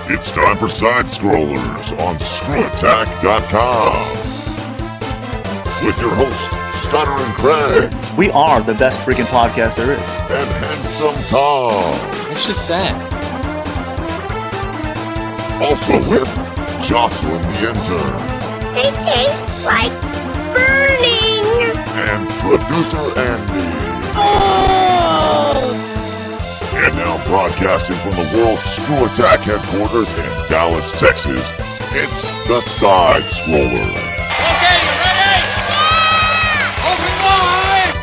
It's time for Sidescrollers on ScrewAttack.com with your host, Stuttering Craig. We are the best freaking podcast there is. And Handsome Tom. It's just sad. Also with Jocelyn the Intern. They taste like burning. And Producer Andy. And now broadcasting from the World Screw Attack headquarters in Dallas, Texas, it's the Sidescrollers. Okay, you ready? Yeah! Open wide!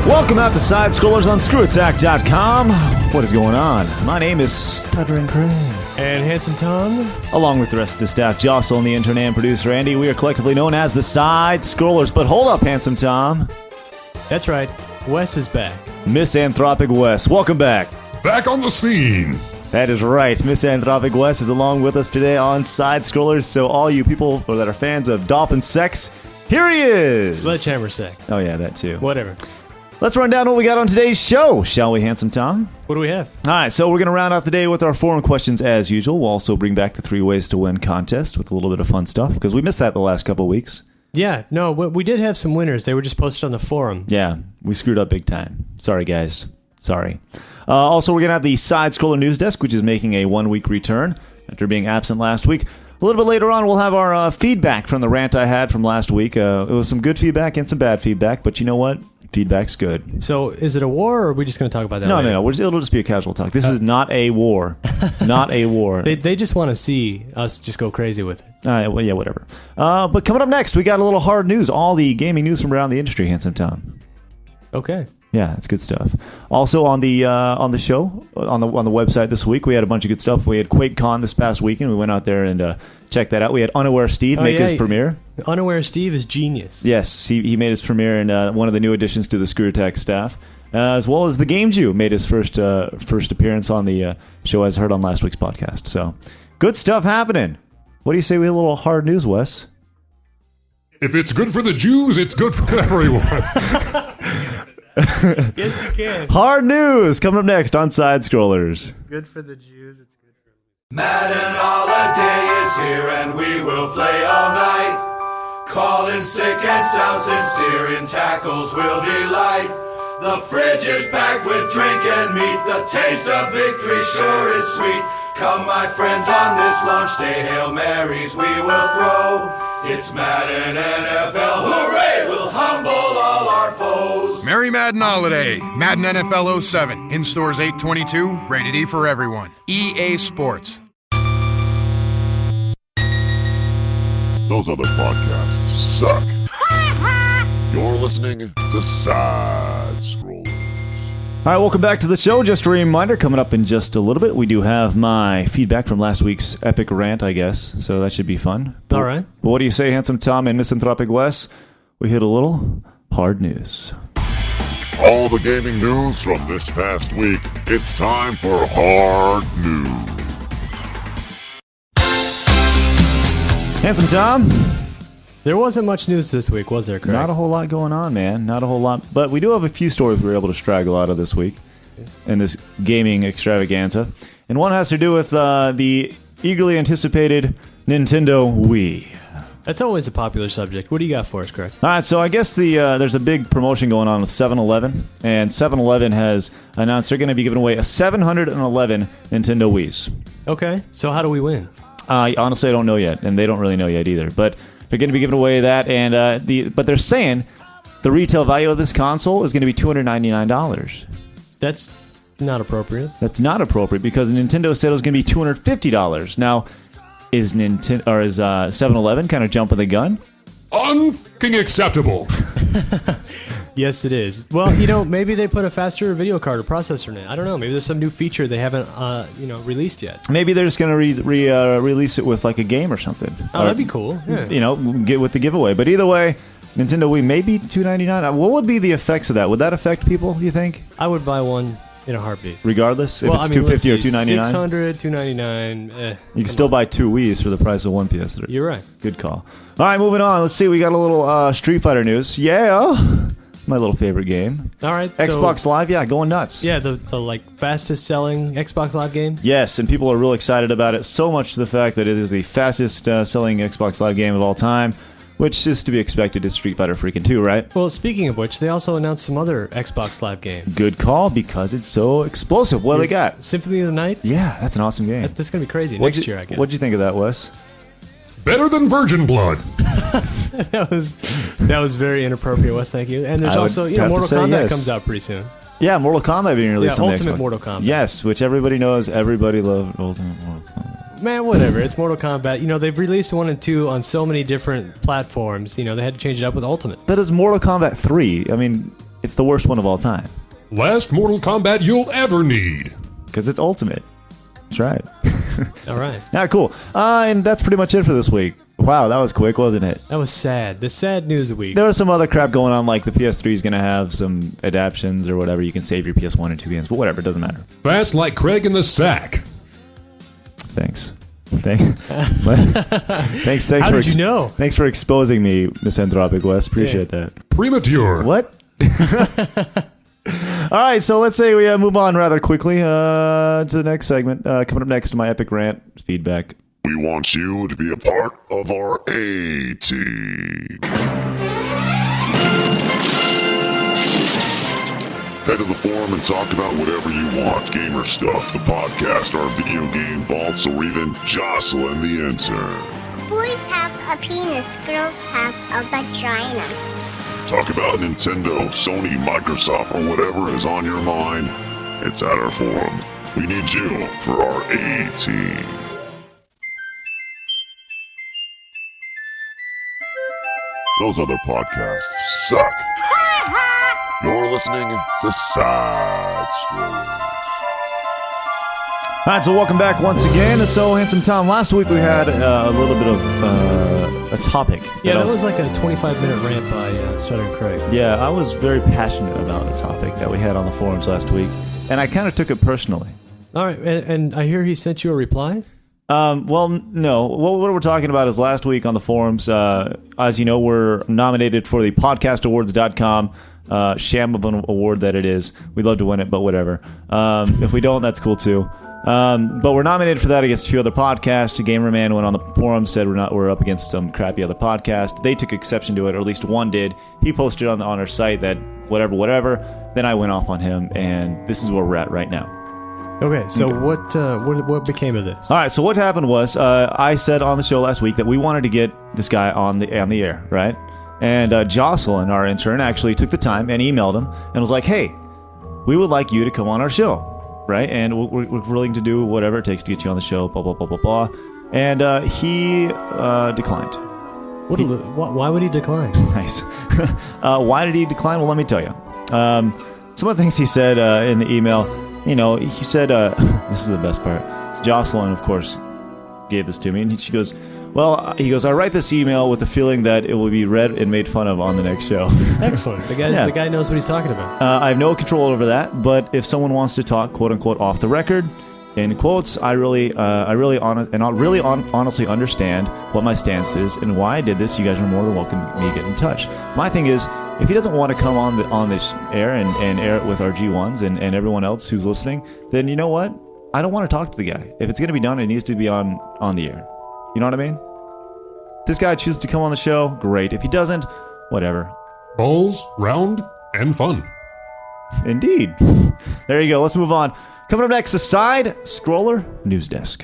Welcome out to Sidescrollers on ScrewAttack.com. What is going on? My name is Stuttering Craig. And Handsome Tom. Along with the rest of the staff, Jocelyn, the intern, and producer Andy, we are collectively known as the Sidescrollers. But hold up, Handsome Tom. That's right. Wes is back. Misanthropic Wes, welcome back. Back on the scene. That is right. Misanthropic Wes is along with us today on Sidescrollers. So all you people that are fans of dolphin sex, here he is. Sledgehammer sex. Oh yeah, that too. Whatever. Let's run down what we got on today's show, shall we, Handsome Tom? What do we have? All right, so we're going to round out the day with our forum questions as usual. We'll also bring back the 3 ways to win contest with a little bit of fun stuff because we missed that the last couple of weeks. Yeah, no, we did have some winners. They were just posted on the forum. Yeah, we screwed up big time. Sorry, guys. Sorry. Also, we're going to have the Side-Scroller News Desk, which is making a 1-week return after being absent last week. A little bit later on, we'll have our feedback from the rant I had from last week. It was some good feedback and some bad feedback, but you know what? Feedback's good. So, is it a war, or are we just going to talk about that later? No. It'll just be a casual talk. This is not a war. Not a war. They just want to see us just go crazy with it. Well, yeah, whatever. But coming up next, we got a little hard news. All the gaming news from around the industry, Handsome Tom. Okay. Yeah, it's good stuff. Also on the show on the website this week, we had a bunch of good stuff. We had QuakeCon this past weekend. We went out there and checked that out. We had Unaware Steve make his premiere. Unaware Steve is genius. Yes, he made his premiere in one of the new additions to the ScrewAttack staff, as well as the Game Jew made his first appearance on the show, as heard on last week's podcast. So good stuff happening. What do you say we have a little hard news, Wes? If it's good for the Jews, it's good for everyone. Yes, you can. Hard news coming up next on Sidescrollers. Good for the Jews. It's good for Madden holiday is here and we will play all night. Calling sick and sound sincere in tackles will delight. The fridge is packed with drink and meat. The taste of victory sure is sweet. Come, my friends, on this launch day, Hail Marys we will throw. It's Madden NFL, hooray! We'll humble all our foes. Merry Madden Holiday. Madden NFL 07. In stores 8/22. Rated E for everyone. EA Sports. Those other podcasts suck. You're listening to Sidescrollers. All right, welcome back to the show. Just a reminder, coming up in just a little bit, we do have my feedback from last week's epic rant, I guess, so that should be fun. All right. But what do you say, Handsome Tom and Misanthropic Wes? We hit a little hard news. All the gaming news from this past week, it's time for Hard News. Handsome Tom? There wasn't much news this week, was there, Craig? Not a whole lot going on, man. Not a whole lot. But we do have a few stories we were able to straggle out of this week in this gaming extravaganza. And one has to do with the eagerly anticipated Nintendo Wii. That's always a popular subject. What do you got for us, Craig? All right, so I guess there's a big promotion going on with 7-Eleven. And 7-Eleven has announced they're going to be giving away a 711 Nintendo Wiis. Okay, so how do we win? Honestly, I don't know yet, and they don't really know yet either. But they're going to be giving away that, and but they're saying the retail value of this console is going to be $299. That's not appropriate. That's not appropriate because Nintendo said it was going to be $250. Now, is 7-Eleven kind of jumping the gun? Unfucking acceptable. Yes, it is. Well, maybe they put a faster video card or processor in it. I don't know. Maybe there's some new feature they haven't, released yet. Maybe they're just going to release it with like a game or something. Oh, that'd be cool. Yeah. Get with the giveaway. But either way, Nintendo Wii may be $299. What would be the effects of that? Would that affect people, you think? I would buy one in a heartbeat. Regardless, if it's $250 or $299? $600, $299. You can still buy 2 Wiis for the price of one PS3. You're right. Good call. All right, moving on. Let's see. We got a little Street Fighter news. Yeah. my little favorite game. All right. Xbox Live, yeah, going nuts. Yeah, the fastest selling Xbox Live game. Yes, and people are real excited about it, so much to the fact that it is the fastest selling Xbox Live game of all time, which is to be expected is Street Fighter freaking 2, right? Well, speaking of which, they also announced some other Xbox Live games. Good call, because it's so explosive. What do they got? Symphony of the Night? Yeah, that's an awesome game. That's going to be crazy next year, I guess. What'd you think of that, Wes? Better than Virgin Blood. That was very inappropriate, Wes. Thank you. And there's I would also, have to Mortal say Kombat yes. comes out pretty soon. Yeah, Mortal Kombat being released on the Ultimate Xbox. Mortal Kombat. Yes, which everybody knows. Everybody loved Ultimate Mortal Kombat. Man, whatever. It's Mortal Kombat. They've released 1 and 2 on so many different platforms. They had to change it up with Ultimate. That is Mortal Kombat 3. I mean, it's the worst one of all time. Last Mortal Kombat you'll ever need. Because it's Ultimate. That's right. All right. Yeah, cool. And that's pretty much it for this week. Wow, that was quick, wasn't it? That was sad. The sad news of the week. There was some other crap going on, like the PS3 is going to have some adaptions or whatever. You can save your PS1 and 2 games, but whatever, it doesn't matter. Fast like Craig in the sack. Thanks. Thanks. How did you know? Thanks for exposing me, Misanthropic West. Appreciate that. Premature. What? All right, so let's say we move on rather quickly to the next segment. Coming up next, my epic rant feedback. We want you to be a part of our A-Team. Head to the forum and talk about whatever you want. Gamer stuff, the podcast, our video game vaults, or even Jocelyn the intern. Boys have a penis, girls have a vagina. Talk about Nintendo, Sony, Microsoft, or whatever is on your mind. It's at our forum. We need you for our A-Team. Those other podcasts suck. You're listening to Sidescrollers. All right, so welcome back once again. So, Handsome Tom, last week we had a little bit of a topic. Yeah, that was like a 25-minute rant by Stuttering Craig. Yeah, I was very passionate about a topic that we had on the forums last week, and I kind of took it personally. All right, and I hear he sent you a reply? Well, no. What we're talking about is last week on the forums. As you know, we're nominated for the podcastawards.com sham of an award that it is. We'd love to win it, but whatever. If we don't, that's cool too. But we're nominated for that against a few other podcasts. Gamerman went on the forum, said we're up against some crappy other podcast. They took exception to it, or at least one did. He posted on our site that whatever. Then I went off on him, and this is where we're at right now. Okay, so what became of this? All right, so what happened was I said on the show last week that we wanted to get this guy on the air, right? And Jocelyn, our intern, actually took the time and emailed him and was like, "Hey, we would like you to come on our show, right? And we're willing to do whatever it takes to get you on the show, blah, blah, blah, blah, blah." And he declined. Why would he decline? Nice. Why did he decline? Well, let me tell you. Some of the things he said in the email, he said, this is the best part. So Jocelyn, of course, gave this to me, and she goes, I write this email with the feeling that it will be read and made fun of on the next show. Excellent. The guy knows what he's talking about. I have no control over that, but if someone wants to talk, quote unquote, off the record, in quotes, I really honestly understand what my stance is and why I did this. You guys are more than welcome to me get in touch. My thing is, if he doesn't want to come on this air and air it with our G1s and everyone else who's listening, then you know what? I don't want to talk to the guy. If it's going to be done, it needs to be on the air. You know what I mean? If this guy chooses to come on the show, great. If he doesn't, whatever. Balls, round, and fun. Indeed. There you go. Let's move on. Coming up next, the Sidescroller News Desk.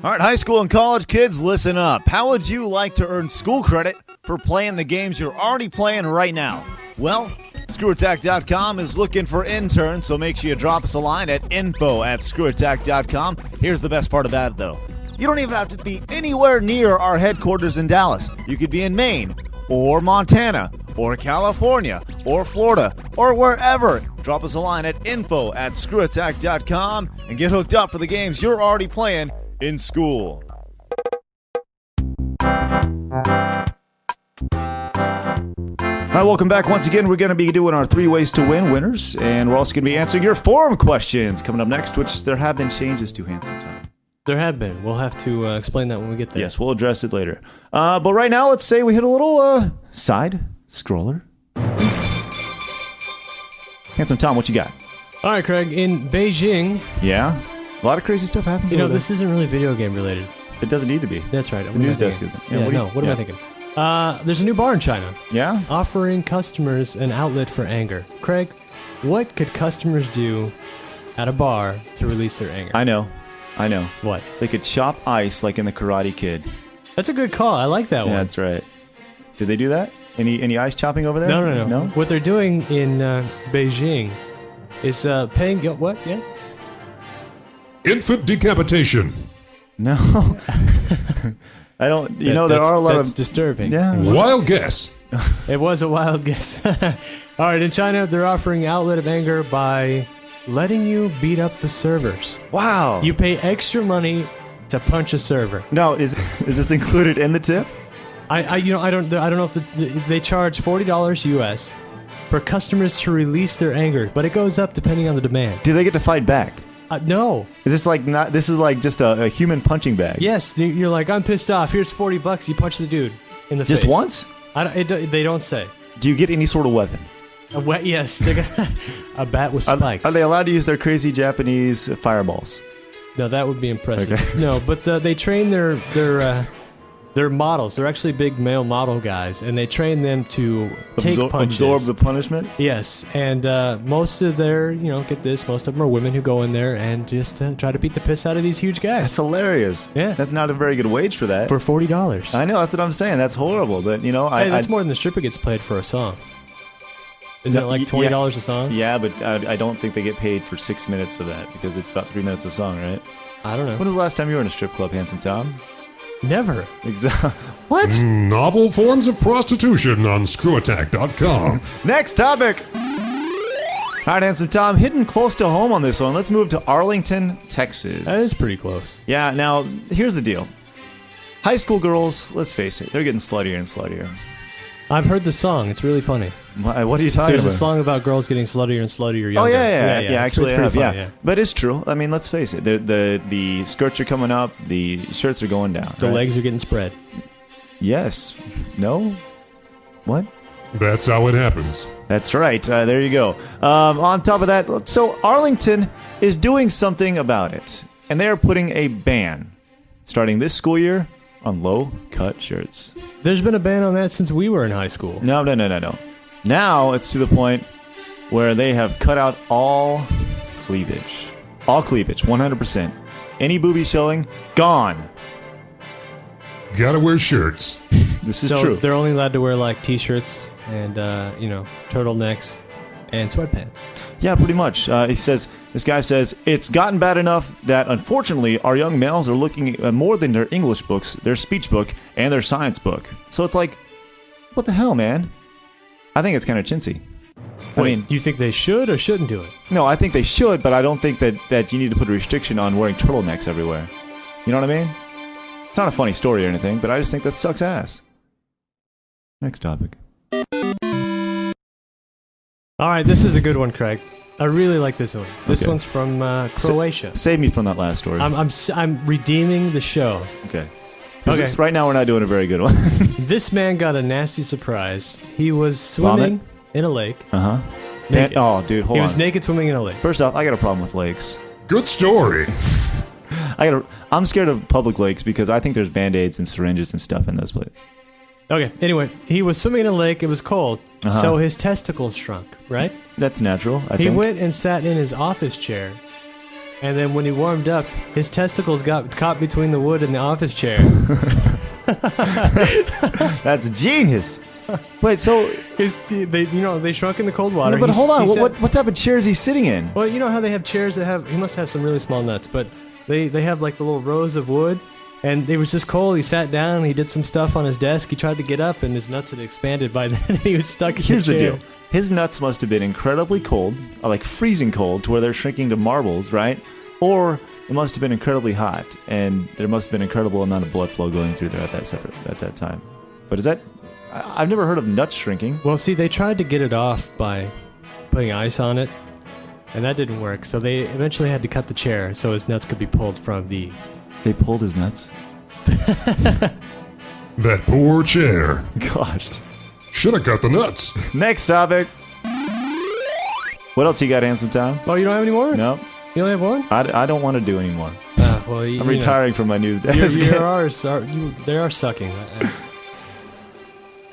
All right, high school and college kids, listen up. How would you like to earn school credit for playing the games you're already playing right now? Well, ScrewAttack.com is looking for interns, so make sure you drop us a line at info@ScrewAttack.com. Here's the best part about it, though. You don't even have to be anywhere near our headquarters in Dallas. You could be in Maine, or Montana, or California, or Florida, or wherever. Drop us a line at info@ScrewAttack.com and get hooked up for the games you're already playing in school. All right, welcome back once again. We're going to be doing our 3 ways to win winners, and we're also going to be answering your forum questions coming up next, which there have been changes to, Handsome Time. There have been. We'll have to explain that when we get there. Yes, we'll address it later. But right now, let's say we hit a little side scroller. Handsome Tom, what you got? All right, Craig. In Beijing, Yeah? A lot of crazy stuff happens you know, over this isn't really video game related. there. It doesn't need to be. That's right. The news desk isn't. Yeah, what am I thinking? There's a new bar in China Yeah? offering customers an outlet for anger. Craig, what could customers do at a bar to release their anger? I know. What? They could chop ice like in the Karate Kid. That's a good call. I like that Yeah, one. that's right. Did they do that? Any ice chopping over there? No. No? What they're doing in Beijing is paying... What? Yeah? Infant decapitation. No. I don't... You know, there are a lot That's of... disturbing. Yeah. Wild guess. It was a wild guess. All right, in China, they're offering outlet of anger by letting you beat up the servers. Wow. You pay extra money to punch a server. No, is this included in the tip? I don't know if they charge $40 US for customers to release their anger, but it goes up depending on the demand. Do they get to fight back? No. Is this like not? This is like just a human punching bag. Yes, you're like, I'm pissed off. Here's $40. You punch the dude in the face. Just once? They don't say. Do you get any sort of weapon? Yes, they got a bat with spikes. Are they allowed to use their crazy Japanese fireballs? No, that would be impressive. Okay. No, but they train their models. They're actually big male model guys, and they train them to take punches. Absorb the punishment? Yes, and most of their, get this, most of them are women who go in there and just try to beat the piss out of these huge guys. That's hilarious. Yeah. That's not a very good wage for that. For $40. I know, that's what I'm saying. That's horrible. But, Hey, that's more than the stripper gets paid for a song. Isn't it like $20 a song? Yeah, but I don't think they get paid for 6 minutes of that because it's about 3 minutes a song, right? I don't know. When was the last time you were in a strip club, Handsome Tom? Never. Exactly. What? Novel forms of prostitution on ScrewAttack.com. Next topic. All right, Handsome Tom, hitting close to home on this one. Let's move to Arlington, Texas. That is pretty close. Yeah, now, here's the deal. High school girls, let's face it, they're getting sluttier and sluttier. I've heard the song. It's really funny. What are you talking There's about? a song about girls getting sluttier and sluttier younger. Oh, yeah, It's actually I pretty have, funny, yeah. But it's true. I mean, let's face it. The skirts are coming up. The shirts are going down. The right? legs are getting spread. Yes. No? What? That's how it happens. That's right. There you go. On top of that, so Arlington is doing something about it. And they are putting a ban, starting this school year, on low-cut shirts. There's been a ban on that since we were in high school. No. Now it's to the point where they have cut out all cleavage. All cleavage, 100%. Any booby showing, gone. Gotta wear shirts. This is So true. they're only allowed to wear like t-shirts and turtlenecks and sweatpants. Yeah, pretty much. This guy says, it's gotten bad enough that, unfortunately, our young males are looking at more than their English books, their speech book, and their science book. So it's like, what the hell, man? I think it's kind of chintzy. I mean, Do you think they should or shouldn't do it? no, I think they should, but I don't think that you need to put a restriction on wearing turtlenecks everywhere. You know what I mean? It's not a funny story or anything, but I just think that sucks ass. Next topic. All right, this is a good one, Craig. I really like this one. This Okay. one's from Croatia. Save me from that last story. I'm redeeming the show. Okay. Okay. Right now, we're not doing a very good one. This man got a nasty surprise. He was swimming in a lake. Uh-huh. Naked. Oh, dude, hold He on. was naked swimming in a lake. First off, I got a problem with lakes. Good story. I'm scared of public lakes because I think there's Band-Aids and syringes and stuff in those places. Okay, anyway, he was swimming in a lake. It was cold, Uh-huh. so his testicles shrunk, right? That's natural, I He think. went and sat in his office chair. And then when he warmed up, his testicles got caught between the wood and the office chair. That's genius. Wait, so... They shrunk in the cold water. No, but He- hold on. he sat- What type of chair is he sitting in? Well, you know how they have chairs that have... He must have some really small nuts, but they have like the little rows of wood. And it was just cold. He sat down. He did some stuff on his desk. He tried to get up, and his nuts had expanded by then. He was stuck in Here's the the chair. deal. His nuts must have been incredibly cold, or like freezing cold, to where they're shrinking to marbles, right? Or it must have been incredibly hot, and there must have been an incredible amount of blood flow going through there at that time. But is that... I've never heard of nuts shrinking. Well, see, they tried to get it off by putting ice on it, and that didn't work. So they eventually had to cut the chair so his nuts could be pulled from the... They pulled his nuts? That poor chair. Gosh. Shoulda cut the nuts. Next topic. What else you got, Handsome Tom? Oh, you don't have any more? No. You only have one? I don't want to do anymore. Well, I'm retiring from my news desk. They are sucking.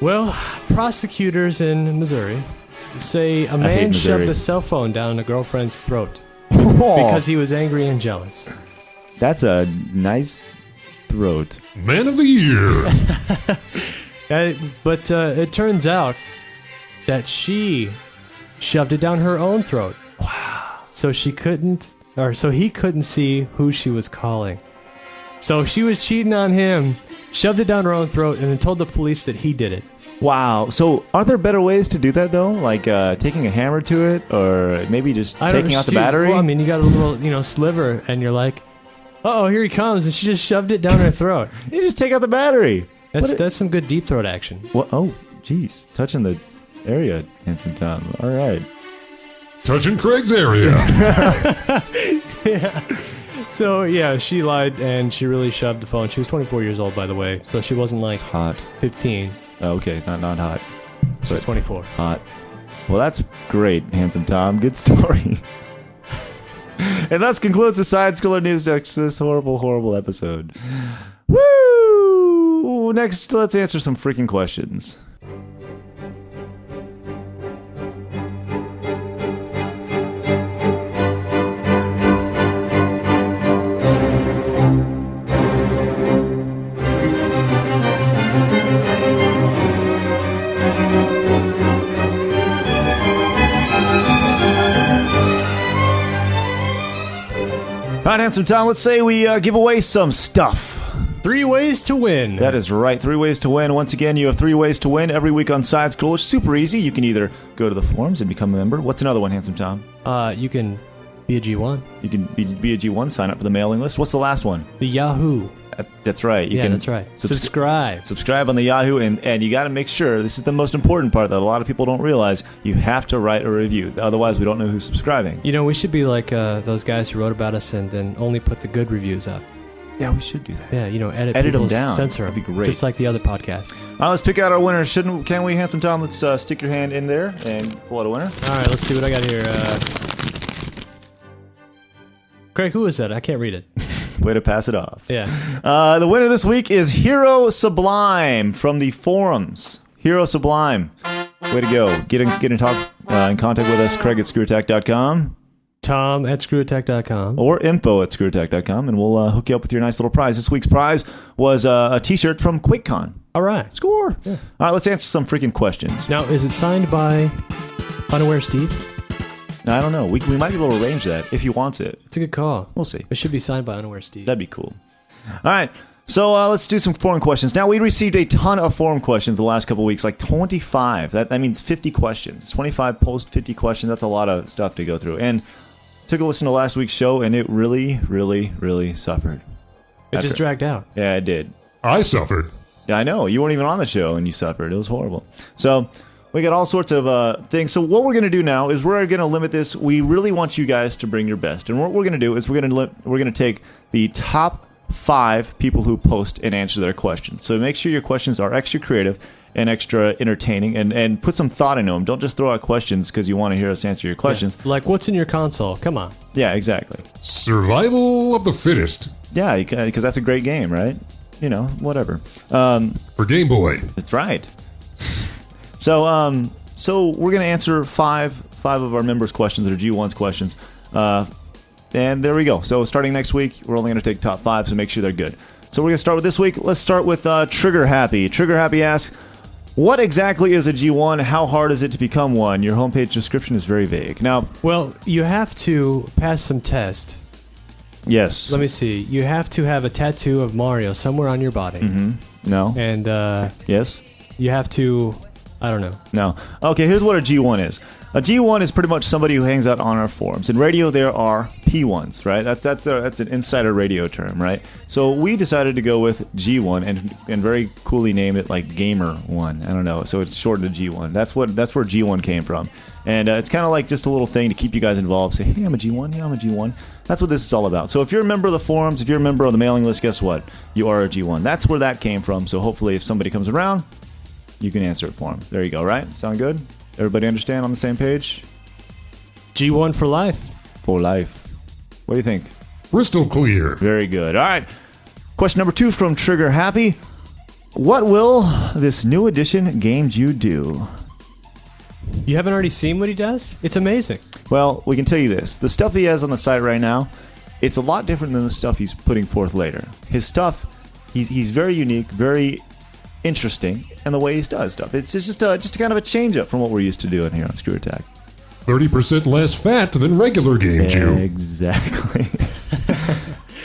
Well, prosecutors in Missouri say a man shoved a cell phone down a girlfriend's throat because he was angry and jealous. That's a nice throat. Man of the year. But it turns out that she shoved it down her own throat. Wow. So he couldn't see who she was calling. So she was cheating on him, shoved it down her own throat, and then told the police that he did it. Wow. So aren't there better ways to do that, though? Like taking a hammer to it, or maybe just taking out the battery? Well, I mean, you got a little, sliver, and you're like, uh-oh, here he comes, and she just shoved it down her throat. You just take out the battery. That's some good deep throat action. What? Oh, jeez. Touching the area, Handsome Tom. All right. Touching Craig's area. Yeah. So, yeah, she lied, and she really shoved the phone. She was 24 years old, by the way, so she wasn't, like, hot. 15. Oh, okay, not hot. She was 24. Hot. Well, that's great, Handsome Tom. Good story. And thus concludes the Sidescroller News Desk this horrible, horrible episode. Woo! Next, let's answer some freaking questions. All right, Handsome Tom, let's say we give away some stuff. 3 ways to win. That is right, 3 ways to win. Once again, you have 3 ways to win every week on Sidescrollers. Super easy. You can either go to the forums and become a member. What's another one, Handsome Tom? You can be a G1. You can be a G1, sign up for the mailing list. What's the last one? The Yahoo. That's right. That's right. Subscribe. Subscribe on the Yahoo, and you got to make sure, this is the most important part that a lot of people don't realize, you have to write a review. Otherwise, we don't know who's subscribing. We should be like those guys who wrote about us and then only put the good reviews up. Yeah, we should do that. Yeah, edit them down. Censor them. That'd be great. Just like the other podcast. All right, let's pick out our winner. Can we, Handsome Tom? Let's stick your hand in there and pull out a winner. All right, let's see what I got here. Craig, who is that? I can't read it. Way to pass it off. Yeah. The winner this week is Hero Sublime from the forums. Hero Sublime. Way to go. Get in contact with us, Craig at ScrewAttack.com. Tom at ScrewAttack.com. Or info at ScrewAttack.com, and we'll hook you up with your nice little prize. This week's prize was a t-shirt from QuakeCon. All right. Score. Yeah. All right, let's answer some freaking questions. Now, is it signed by Unaware Steve? I don't know. We might be able to arrange that if he wants it. It's a good call. We'll see. It should be signed by Unaware Steve. That'd be cool. All right. So let's do some forum questions. Now, we received a ton of forum questions the last couple of weeks, like 25. That means 50 questions. 25 post 50 questions. That's a lot of stuff to go through. And took a listen to last week's show, and it really, really, really suffered. It just dragged out. Yeah, it did. I suffered. Yeah, I know. You weren't even on the show, and you suffered. It was horrible. So we got all sorts of things. So what we're going to do now is we're going to limit this. We really want you guys to bring your best. And what we're going to do is we're going to take the top 5 people who post and answer their questions. So make sure your questions are extra creative and extra entertaining, and put some thought into them. Don't just throw out questions because you want to hear us answer your questions. Yeah. Like, what's in your console? Come on. Yeah, exactly. Survival of the fittest. Yeah, because that's a great game, right? Whatever. For Game Boy. That's right. So we're going to answer five of our members' questions that are G1's questions. And there we go. So starting next week, we're only going to take top 5, so make sure they're good. So we're going to start with this week. Let's start with Trigger Happy. Trigger Happy asks, what exactly is a G1? How hard is it to become one? Your homepage description is very vague. Now, well, you have to pass some test. Yes. Let me see. You have to have a tattoo of Mario somewhere on your body. Mm-hmm. No. And yes. You have to. I don't know. No. Okay. Here's what a G1 is. A G1 is pretty much somebody who hangs out on our forums. In radio, there are P1s, right? That's an insider radio term, right? So we decided to go with G1 and very coolly name it like Gamer 1. I don't know. So it's shortened to G1. That's where G1 came from. And it's kind of like just a little thing to keep you guys involved. Say, hey, I'm a G1. Yeah, I'm a G1. That's what this is all about. So if you're a member of the forums, if you're a member of the mailing list, guess what? You are a G1. That's where that came from. So hopefully if somebody comes around, you can answer it for them. There you go, right? Sound good? Everybody understand on the same page? G1 for life. For life. What do you think? Crystal clear. Very good. All right. Question number 2 from Trigger Happy. What will this new edition Games You do? You haven't already seen what he does? It's amazing. Well, we can tell you this. The stuff he has on the site right now, it's a lot different than the stuff he's putting forth later. His stuff, he's very unique, very interesting, and the way he does stuff. It's just kind of a change up from what we're used to doing here on Screw Attack. 30% less fat than regular Games You. Exactly.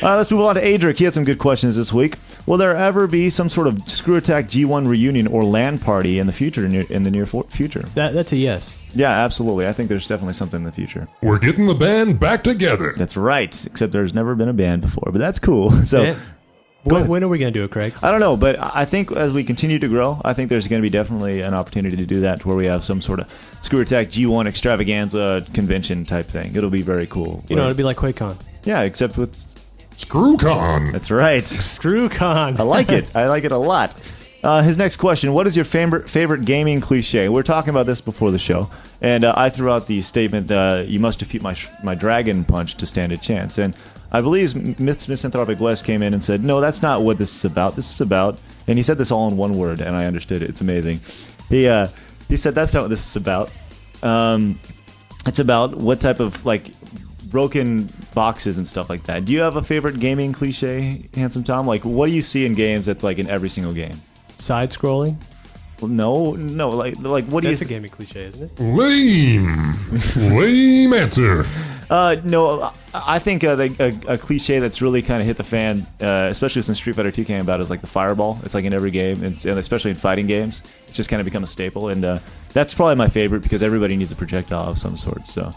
Let's move on to Adric. He had some good questions this week. Will there ever be some sort of Screw Attack G1 reunion or LAN party in the future, in the near future? That's a yes. Yeah, absolutely. I think there's definitely something in the future. We're getting the band back together. That's right. Except there's never been a band before, but that's cool. So, Yeah. When are we going to do it, Craig? I don't know, but I think as we continue to grow, I think there's going to be definitely an opportunity to do that, to where we have some sort of Screw Attack G1 extravaganza convention type thing. It'll be very cool. It'll be like QuakeCon. Yeah, except with ScrewCon. That's right. ScrewCon. I like it. I like it a lot. His next question: what is your favorite gaming cliche? We're talking about this before the show, and I threw out the statement, "You must defeat my dragon punch to stand a chance." And I believe Misanthropic West came in and said, "No, that's not what this is about. This is about," and he said this all in one word, and I understood it. It's amazing. He said that's not what this is about. It's about what type of broken boxes and stuff like that. Do you have a favorite gaming cliche, Handsome Tom? Like, what do you see in games that's like in every single game? Side-scrolling? Well, no. Like, what do you? That's a gaming cliche, isn't it? Lame answer. No, I think a cliche that's really kind of hit the fan, especially since Street Fighter 2 came about, is like the fireball. It's like in every game, and especially in fighting games, it's just kind of become a staple. And that's probably my favorite because everybody needs a projectile of some sort. So,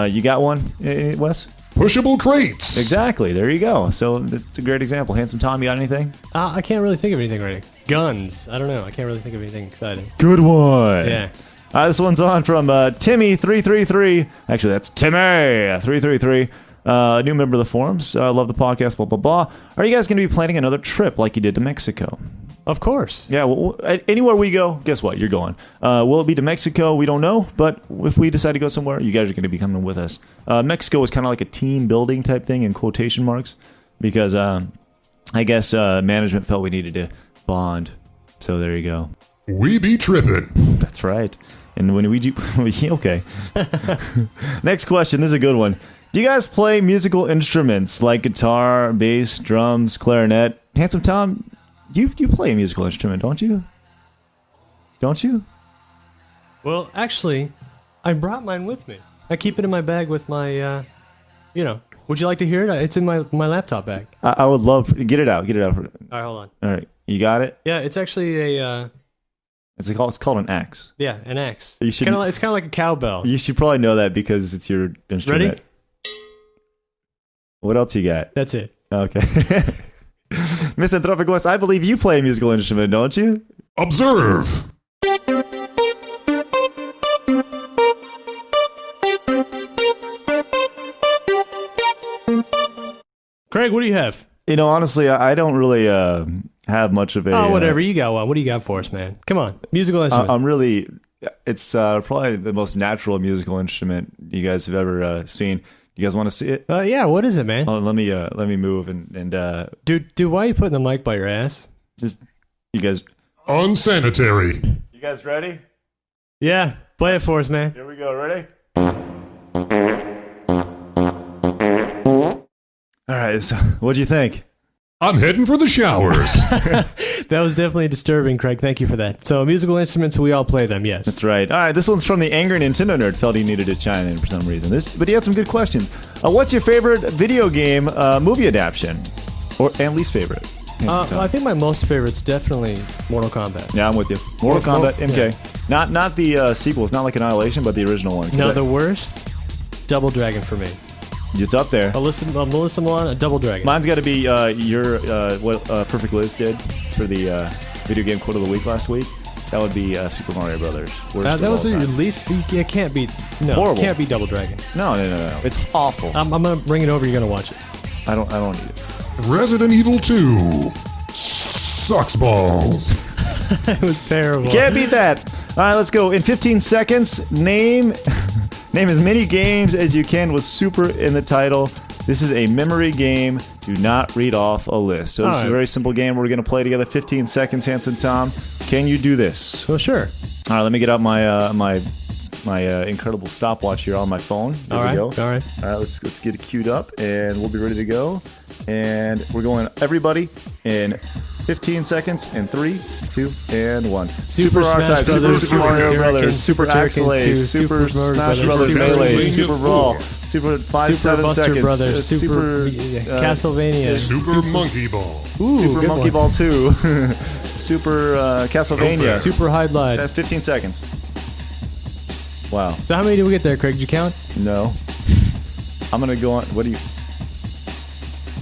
you got one, Wes? Pushable crates. Exactly. There you go. So that's a great example. Handsome Tom, you got anything? I can't really think of anything right now. Guns. I don't know. I can't really think of anything exciting. Good one. Yeah. All right, this one's on from Timmy333. Actually, that's Timmy333. New member of the forums. Love the podcast, blah, blah, blah. Are you guys going to be planning another trip like you did to Mexico? Of course. Yeah, well, anywhere we go, guess what? You're going. Will it be to Mexico? We don't know, but if we decide to go somewhere, you guys are going to be coming with us. Mexico is kind of like a team building type thing in quotation marks because I guess management felt we needed to bond. So there you go. We be tripping. That's right. And when we do... okay. Next question. This is a good one. Do you guys play musical instruments like guitar, bass, drums, clarinet? Handsome Tom... You play a musical instrument, don't you? Don't you? Well, actually, I brought mine with me. I keep it in my bag with my, Would you like to hear it? It's in my laptop bag. I would love... Get it out. All right, hold on. All right. You got it? Yeah, it's actually a... It's called an axe. Yeah, an axe. You should, it's kind of like a cowbell. You should probably know that because it's your instrument. Ready? What else you got? That's it. Okay. Misanthropic West, I believe you play a musical instrument, don't you? Observe. Craig, what do you have? Honestly, I don't really have much of a... Oh, whatever. You got one. What do you got for us, man? Come on. Musical instrument. I'm really... It's probably the most natural musical instrument you guys have ever seen. You guys want to see it? Yeah. What is it, man? Oh, let me move and Dude, why are you putting the mic by your ass? just you guys. Unsanitary. You guys ready? Yeah. Play it for us, man. Here we go. Ready? All right. So, what'd you think? I'm heading for the showers. That was definitely disturbing, Craig. Thank you for that. So, musical instruments, we all play them, yes. That's right. All right, this one's from the Angry Nintendo Nerd. Felt he needed to chime in for some reason. But he had some good questions. What's your favorite video game movie adaptation, and least favorite? I think my most favorite's definitely Mortal Kombat. Yeah, I'm with you. Mortal Kombat, MK. Yeah. Not the sequels, not like Annihilation, but the original one. No, the worst, Double Dragon for me. It's up there. Melissa Milan, a Double Dragon. Mine's got to be what Perfect Liz did for the video game quote of the week last week. That would be Super Mario Brothers. That was your least. It can't be. No, horrible. It can't be Double Dragon. No. It's awful. I'm gonna bring it over. You're gonna watch it. I don't need it. Resident Evil 2 sucks balls. It was terrible. Can't beat that. All right, let's go. In 15 seconds, name Name as many games as you can with super in the title. This is a memory game. Do not read off a list. So this is a very simple game. We're going to play together. 15 seconds, Handsome Tom. Can you do this? Well, sure. All right, let me get out my incredible stopwatch here on my phone. There we go. All right. All right, let's get it queued up, and we'll be ready to go. And we're going, everybody, in 15 seconds, in 3, 2, and 1. Super R-Type, Smash Brothers, Super Mario Super Brothers, Turrican, Super Turrican Axel 2, Super Super Smash Brothers, Brothers Super Melee, Castlevania Super 4. Brawl, Super 5, Super 7 Buster seconds, Brothers, Super Castlevania, Super Monkey Ball. Ooh, Super good Monkey one. Ball 2, Super Castlevania, Super Hide Light. 15 seconds. Wow. So how many did we get there, Craig? Did you count? No. I'm going to go on, what do you...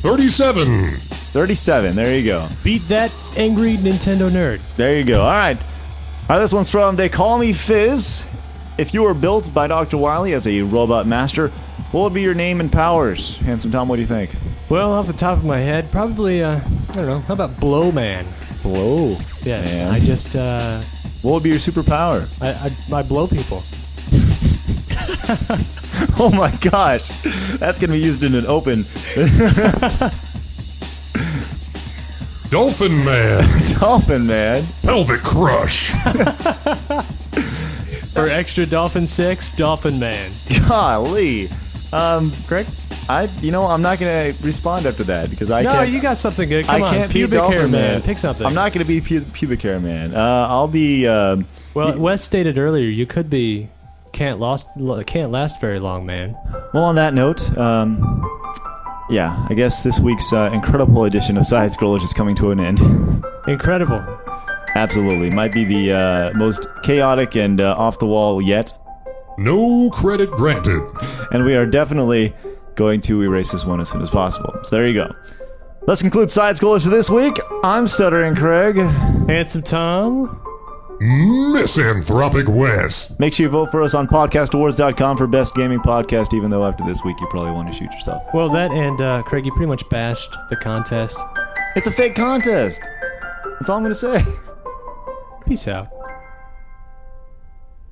37. 37, there you go. Beat that angry Nintendo nerd. There you go. All right. This one's from They Call Me Fizz. If you were built by Dr. Wily as a robot master, what would be your name and powers? Handsome Tom, what do you think? Well, off the top of my head, probably, I don't know, how about Blow Man? Blow. Yes, Man. I just, What would be your superpower? I blow people. Oh my gosh. That's going to be used in an open. Dolphin Man. Dolphin Man. Pelvic Crush. For extra Dolphin 6, Dolphin Man. Golly. Craig? I'm not going to respond after that because I can't. No, you got something good. Come on, can't be Pubic Hair Dolphin Man. Pick something. I'm not going to be Pubic Hair Man. I'll be. Well, Wes stated earlier you could be can't last very long, man. Well, on that note, yeah, I guess this week's incredible edition of Sidescrollers is coming to an end. Incredible. Absolutely. Might be the most chaotic and off the wall yet. No credit granted. And we are definitely going to erase this one as soon as possible. So there you go. Let's conclude Sidescrollers for this week. I'm Stuttering Craig. Handsome Tom. Misanthropic Wes. Make sure you vote for us on podcastawards.com for best gaming podcast, even though after this week you probably want to shoot yourself. Well, that and Craig, you pretty much bashed the contest. It's a fake contest. That's all I'm going to say. Peace out.